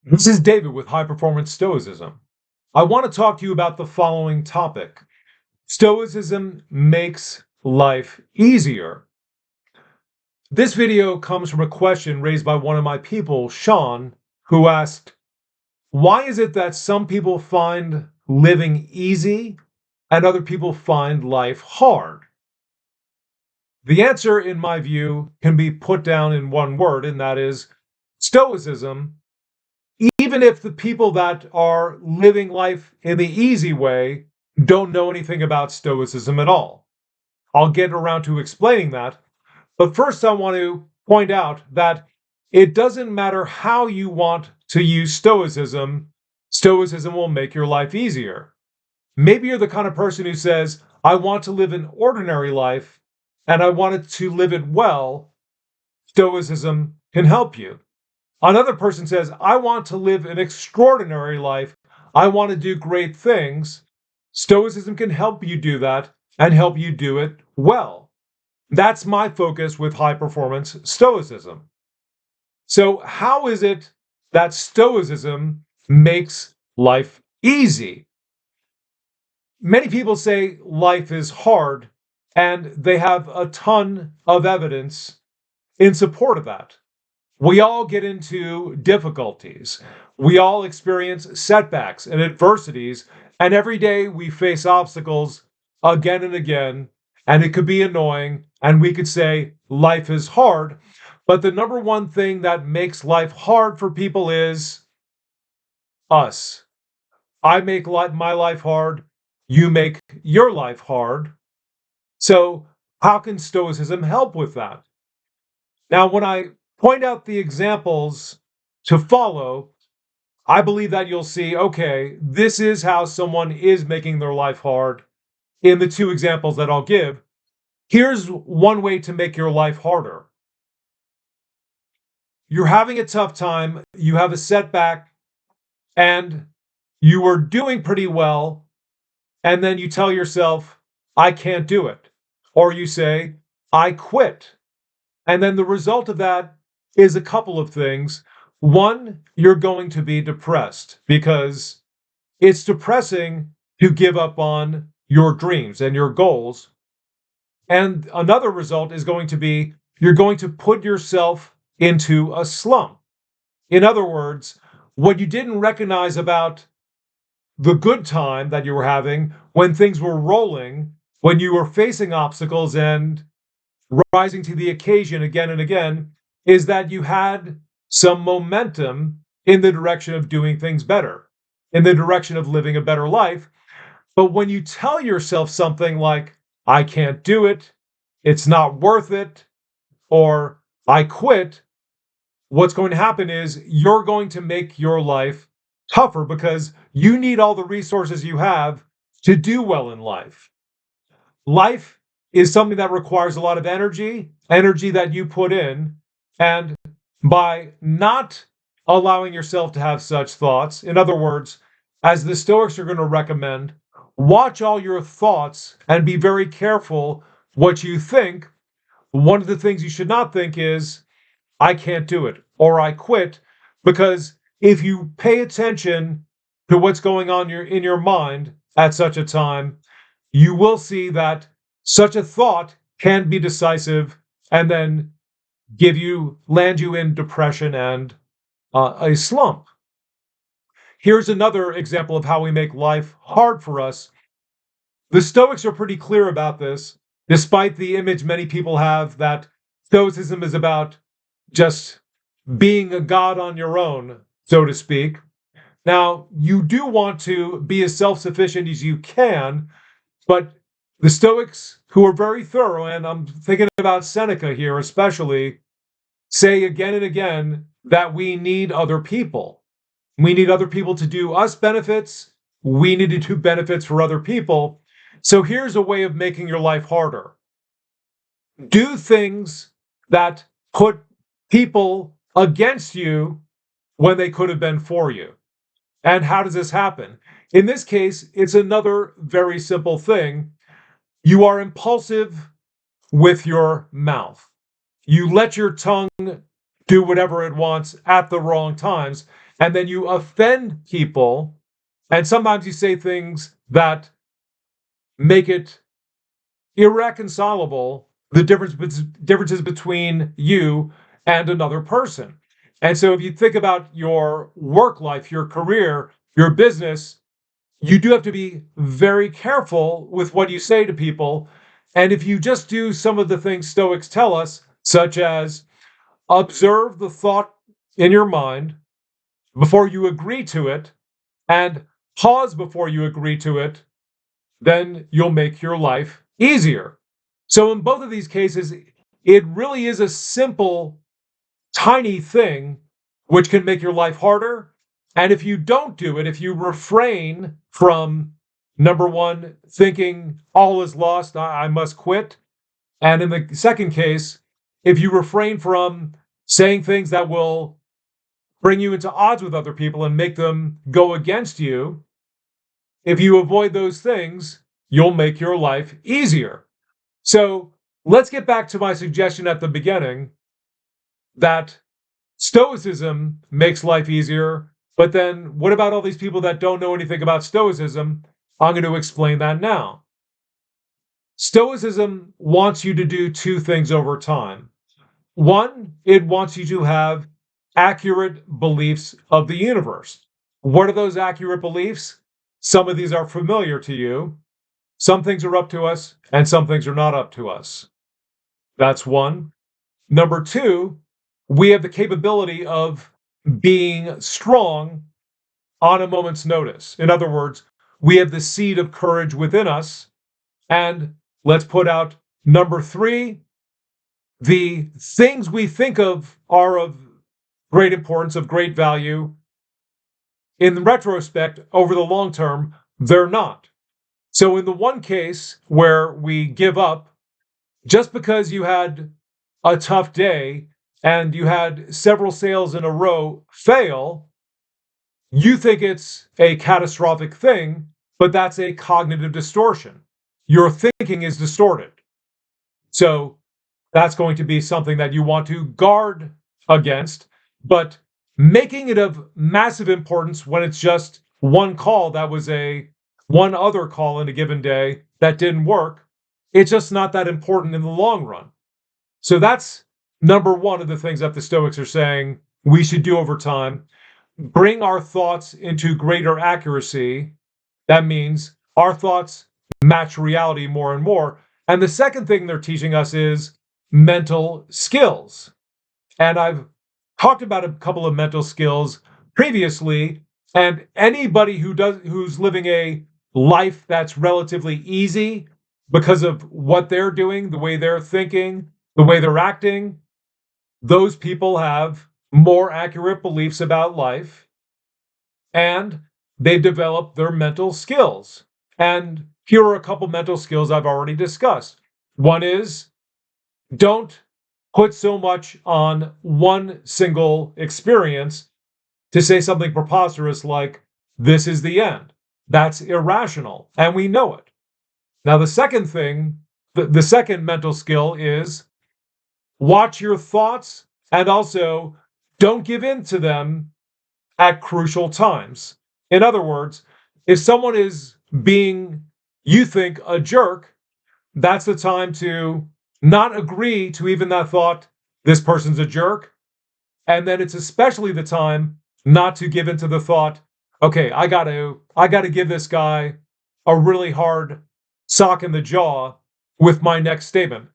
This is David with High Performance Stoicism. I want to talk to you about the following topic. Stoicism makes life easier. This video comes from a question raised by one of my people, Sean, who asked, why is it that some people find living easy and other people find life hard? The answer, in my view, can be put down in one word, and that is Stoicism. Even if the people that are living life in the easy way don't know anything about Stoicism at all. I'll get around to explaining that. But first, I want to point out that it doesn't matter how you want to use Stoicism, Stoicism will make your life easier. Maybe you're the kind of person who says, I want to live an ordinary life and I wanted to live it well. Stoicism can help you. Another person says, I want to live an extraordinary life. I want to do great things. Stoicism can help you do that and help you do it well. That's my focus with high performance Stoicism. So, how is it that Stoicism makes life easy? Many people say life is hard, and they have a ton of evidence in support of that. We all get into difficulties. We all experience setbacks and adversities, and every day we face obstacles again and again, and it could be annoying, and we could say life is hard. But the number one thing that makes life hard for people is us. I make my life hard, you make your life hard. So, how can Stoicism help with that? Now, when I point out the examples to follow, I believe that you'll see, okay, this is how someone is making their life hard in the two examples that I'll give. Here's one way to make your life harder. You're having a tough time, you have a setback, and you were doing pretty well, and then you tell yourself, I can't do it. Or you say, I quit. And then the result of that is a couple of things. One, you're going to be depressed because it's depressing to give up on your dreams and your goals. And another result is going to be you're going to put yourself into a slump. In other words, what you didn't recognize about the good time that you were having when things were rolling, when you were facing obstacles and rising to the occasion again and again, is that you had some momentum in the direction of doing things better, in the direction of living a better life. But when you tell yourself something like, I can't do it, it's not worth it, or I quit, what's going to happen is you're going to make your life tougher because you need all the resources you have to do well in life. Life is something that requires a lot of energy that you put in. And by not allowing yourself to have such thoughts, in other words, as the Stoics are going to recommend, watch all your thoughts and be very careful what you think. One of the things you should not think is, I can't do it or I quit, because if you pay attention to what's going on in your mind at such a time, you will see that such a thought can be decisive and then land you in depression and a slump. Here's another example of how we make life hard for us. The Stoics are pretty clear about this, despite the image many people have that Stoicism is about just being a god on your own, so to speak. Now, you do want to be as self-sufficient as you can, but the Stoics, who are very thorough, and I'm thinking about Seneca here especially, say again and again that we need other people. We need other people to do us benefits. We need to do benefits for other people. So here's a way of making your life harder. Do things that put people against you when they could have been for you. And how does this happen? In this case, it's another very simple thing. You are impulsive with your mouth. You let your tongue do whatever it wants at the wrong times. and then you offend people, and sometimes you say things that make it irreconcilable, the differences between you and another person. And so if you think about your work life, your career, your business, you do have to be very careful with what you say to people. And if you just do some of the things Stoics tell us, such as observe the thought in your mind before you agree to it and pause before you agree to it, then you'll make your life easier. So, in both of these cases, it really is a simple, tiny thing which can make your life harder. And if you don't do it, if you refrain from number one, thinking all is lost, I must quit. And in the second case, if you refrain from saying things that will bring you into odds with other people and make them go against you, if you avoid those things, you'll make your life easier. So let's get back to my suggestion at the beginning that Stoicism makes life easier. But then what about all these people that don't know anything about Stoicism? I'm going to explain that now. Stoicism wants you to do two things over time. One, it wants you to have accurate beliefs of the universe. What are those accurate beliefs? Some of these are familiar to you. Some things are up to us, and some things are not up to us. That's one. Number two, we have the capability of being strong on a moment's notice. In other words, we have the seed of courage within us. And let's put out number three, the things we think of are of great importance, of great value. In retrospect, over the long term, they're not. So, in the one case where we give up, just because you had a tough day and you had several sales in a row fail, you think it's a catastrophic thing, but that's a cognitive distortion. Your thinking is distorted. So that's going to be something that you want to guard against, but making it of massive importance when it's just one call that was a one other call in a given day that didn't work, it's just not that important in the long run. So that's number one of the things that the Stoics are saying we should do over time. Bring our thoughts into greater accuracy. That means our thoughts match reality more and more. And the second thing they're teaching us is mental skills. And I've talked about a couple of mental skills previously, and anybody who's living a life that's relatively easy because of what they're doing, the way they're thinking, the way they're acting, those people have more accurate beliefs about life and they've developed their mental skills. And here are a couple mental skills I've already discussed. One is don't put so much on one single experience to say something preposterous like, this is the end. That's irrational, and we know it. Now, the second thing, the second mental skill is watch your thoughts and also don't give in to them at crucial times. In other words, if someone is being, you think, a jerk, that's the time to not agree to even that thought, this person's a jerk. And then it's especially the time not to give into the thought, okay, I gotta give this guy a really hard sock in the jaw with my next statement.